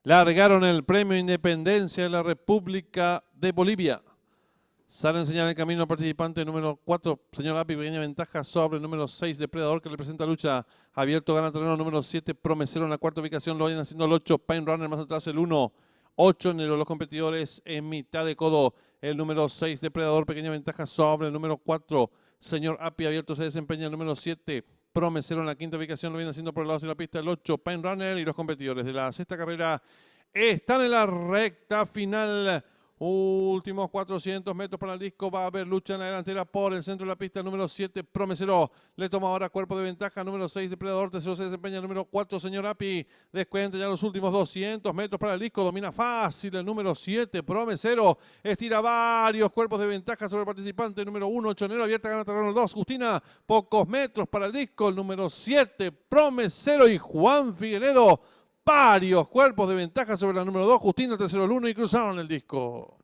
Largaron el Premio Independencia de la República de Bolivia. Sale a enseñar el camino al participante número 4, señor Api, pequeña ventaja sobre el número 6, Depredador, que le presenta lucha. Abierto gana terreno número 7, Promesero en la cuarta ubicación, lo vayan haciendo el 8, Pine Runner más atrás el 1. 8 en los competidores en mitad de codo. El número 6, Depredador, pequeña ventaja sobre el número 4. Señor Api, abierto se desempeña el número 7. Promesero en la quinta ubicación, lo viene haciendo por el lado de la pista el 8, Pine Runner, y los competidores de la sexta carrera están en la recta final. Últimos 400 metros para el disco. Va a haber lucha en la delantera por el centro de la pista. Número 7, Promesero. Le toma ahora cuerpo de ventaja. Número 6, Depredador. Tercero se desempeña el número 4, señor Api. Descuenta ya los últimos 200 metros para el disco. Domina fácil el número 7, Promesero. Estira varios cuerpos de ventaja sobre el participante. Número 1, Chonero. Abierta, gana terreno 2. Justina. Pocos metros para el disco. El número 7, Promesero y Juan Figueredo. Varios cuerpos de ventaja sobre la número 2, Justina, tercero el 1 y cruzaron el disco.